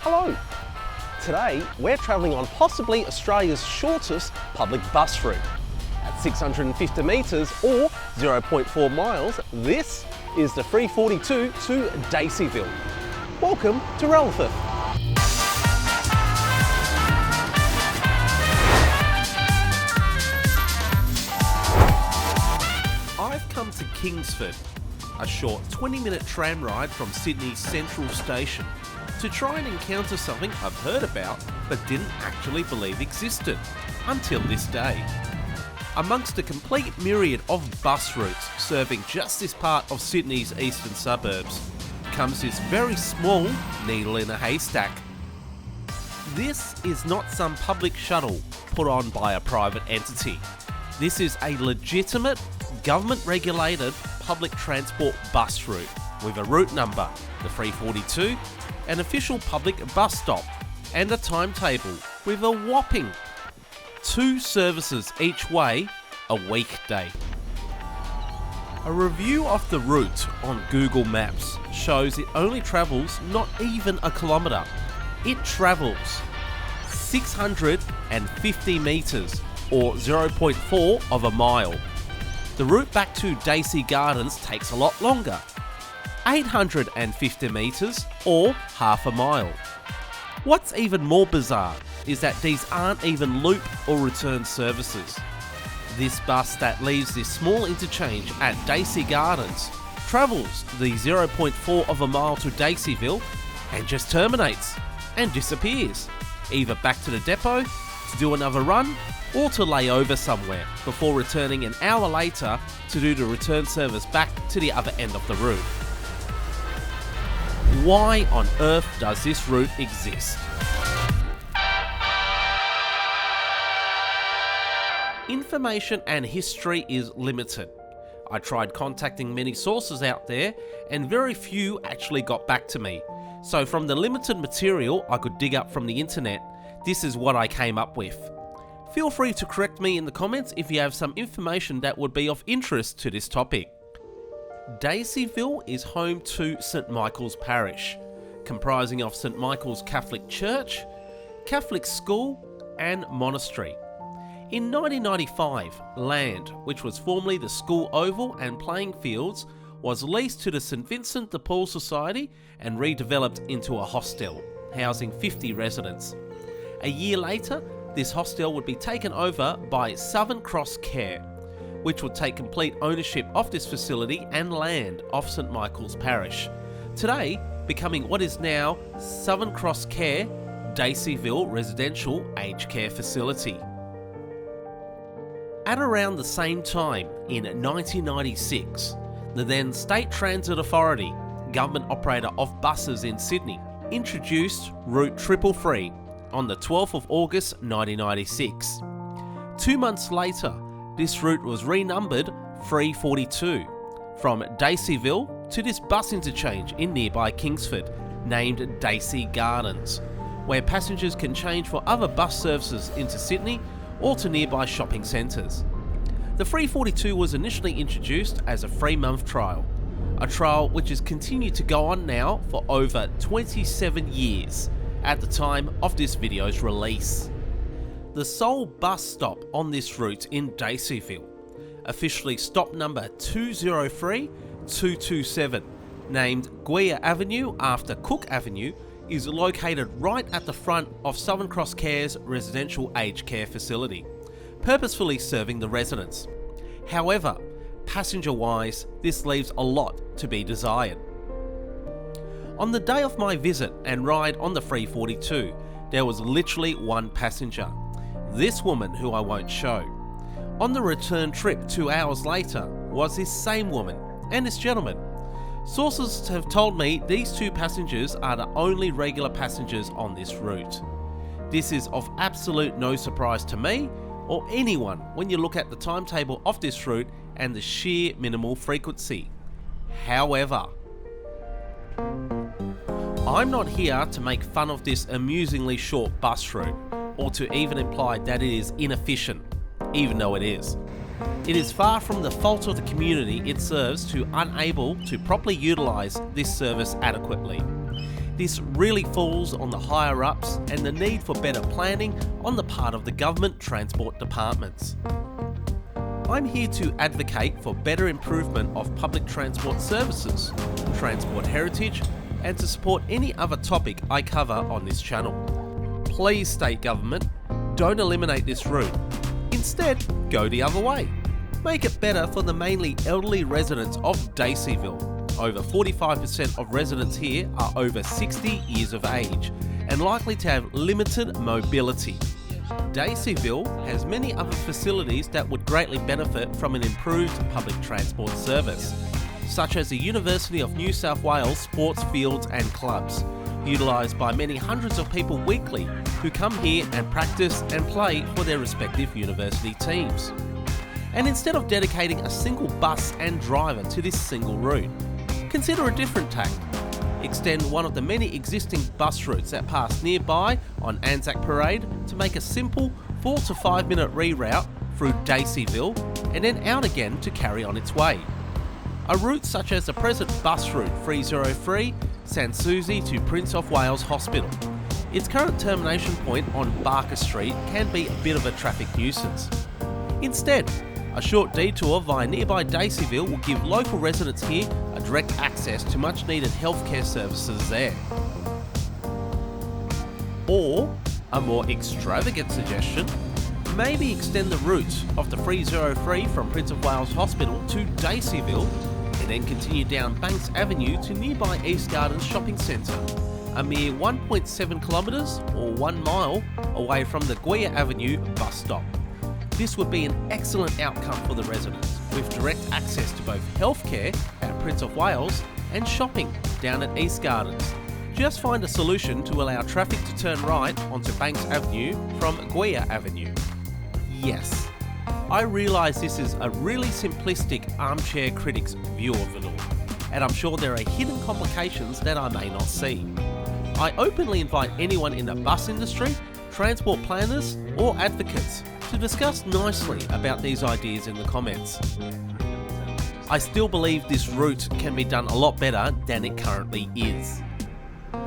Hello! Today we're travelling on possibly Australia's shortest public bus route. At 650 metres or 0.4 miles, this is the 342 to Daceyville. Welcome to Rheilffordd. I've come to Kingsford, a short 20-minute tram ride from Sydney's Central Station, to try and encounter something I've heard about but didn't actually believe existed, until this day. Amongst a complete myriad of bus routes serving just this part of Sydney's eastern suburbs, comes this very small needle in a haystack. This is not some public shuttle put on by a private entity. This is a legitimate, government-regulated public transport bus route with a route number, the 342, an official public bus stop, and a timetable with a whopping 2 services each way a weekday. A review of the route on Google Maps shows it only travels not even a kilometre. It travels 650 metres or 0.4 of a mile. The route back to Dacey Gardens takes a lot longer, 850 metres or half a mile. What's even more bizarre is that these aren't even loop or return services. This bus that leaves this small interchange at Dacey Gardens travels the 0.4 of a mile to Daceyville and just terminates and disappears, either back to the depot to do another run or to lay over somewhere before returning an hour later to do the return service back to the other end of the route. Why on earth does this route exist? Information and history is limited. I tried contacting many sources out there and very few actually got back to me. So from the limited material I could dig up from the internet, this is what I came up with. Feel free to correct me in the comments if you have some information that would be of interest to this topic. Daceyville is home to St Michael's Parish, comprising of St Michael's Catholic Church, Catholic School and Monastery. In 1995, land, which was formerly the school oval and playing fields, was leased to the St Vincent de Paul Society and redeveloped into a hostel, housing 50 residents. A year later, this hostel would be taken over by Southern Cross Care, which would take complete ownership of this facility and land of St Michael's Parish, today becoming what is now Southern Cross Care Daceyville Residential Aged Care Facility. At around the same time, in 1996, the then State Transit Authority, government operator of buses in Sydney, introduced Route 333 on the 12th of August 1996. 2 months later, this route was renumbered 342 from Daceyville to this bus interchange in nearby Kingsford named Dacey Gardens, where passengers can change for other bus services into Sydney or to nearby shopping centres. The 342 was initially introduced as a 3-month trial, a trial which has continued to go on now for over 27 years at the time of this video's release. The sole bus stop on this route in Daceyville, officially stop number 203227, named Gwea Avenue after Cook Avenue, is located right at the front of Southern Cross Care's residential aged care facility, purposefully serving the residents. However, passenger-wise, this leaves a lot to be desired. On the day of my visit and ride on the 342, there was literally one passenger. This woman, who I won't show. On the return trip 2 hours later was this same woman and this gentleman. Sources have told me these 2 passengers are the only regular passengers on this route. This is of absolute no surprise to me or anyone when you look at the timetable of this route and the sheer minimal frequency. However, I'm not here to make fun of this amusingly short bus route, or to even imply that it is inefficient, even though it is. It is far from the fault of the community it serves to unable to properly utilise this service adequately. This really falls on the higher ups and the need for better planning on the part of the government transport departments. I'm here to advocate for better improvement of public transport services, transport heritage, and to support any other topic I cover on this channel. Please, state government, don't eliminate this route. Instead, go the other way. Make it better for the mainly elderly residents of Daceyville. Over 45% of residents here are over 60 years of age and likely to have limited mobility. Daceyville has many other facilities that would greatly benefit from an improved public transport service, such as the University of New South Wales sports fields and clubs, utilised by many hundreds of people weekly who come here and practice and play for their respective university teams. And instead of dedicating a single bus and driver to this single route, consider a different tack. Extend one of the many existing bus routes that pass nearby on Anzac Parade to make a simple 4 to 5 minute reroute through Daceyville and then out again to carry on its way. A route such as the present bus route 303 Sans Souci to Prince of Wales Hospital. Its current termination point on Barker Street can be a bit of a traffic nuisance. Instead, a short detour via nearby Daceyville will give local residents here a direct access to much needed healthcare services there. Or, a more extravagant suggestion, maybe extend the route of the 303 from Prince of Wales Hospital to Daceyville and then continue down Banks Avenue to nearby East Gardens Shopping Centre, a mere 1.7 kilometres or 1 mile away from the Gwea Avenue bus stop. This would be an excellent outcome for the residents, with direct access to both healthcare at Prince of Wales and shopping down at East Gardens. Just find a solution to allow traffic to turn right onto Banks Avenue from Gwea Avenue. Yes, I realise this is a really simplistic armchair critic's view of it all, and I'm sure there are hidden complications that I may not see. I openly invite anyone in the bus industry, transport planners or advocates to discuss nicely about these ideas in the comments. I still believe this route can be done a lot better than it currently is.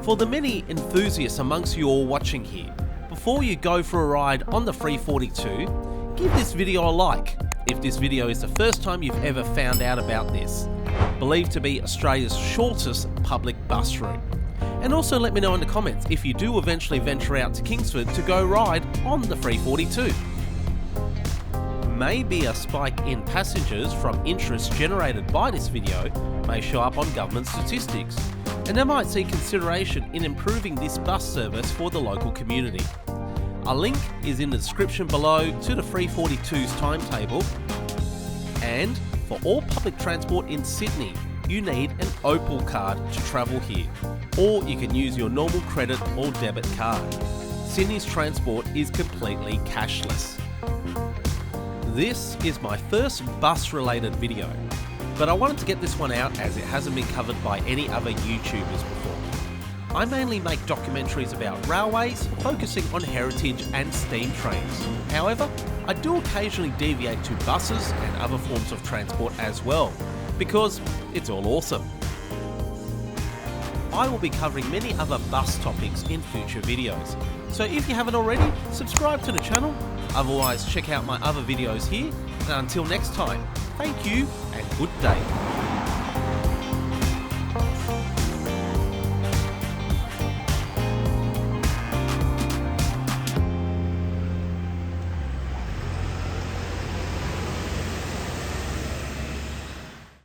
For the many enthusiasts amongst you all watching here, before you go for a ride on the 342, give this video a like if this video is the first time you've ever found out about this, believed to be Australia's shortest public bus route. And also let me know in the comments if you do eventually venture out to Kingsford to go ride on the 342. Maybe a spike in passengers from interest generated by this video may show up on government statistics, and they might see consideration in improving this bus service for the local community. A link is in the description below to the 342's timetable, and for all public transport in Sydney, you need an Opal card to travel here, or you can use your normal credit or debit card. Sydney's transport is completely cashless. This is my first bus related video, but I wanted to get this one out as it hasn't been covered by any other YouTubers before. I mainly make documentaries about railways, focusing on heritage and steam trains. However, I do occasionally deviate to buses and other forms of transport as well, because it's all awesome. I will be covering many other bus topics in future videos, so if you haven't already, subscribe to the channel. Otherwise, check out my other videos here, and until next time, thank you and good day.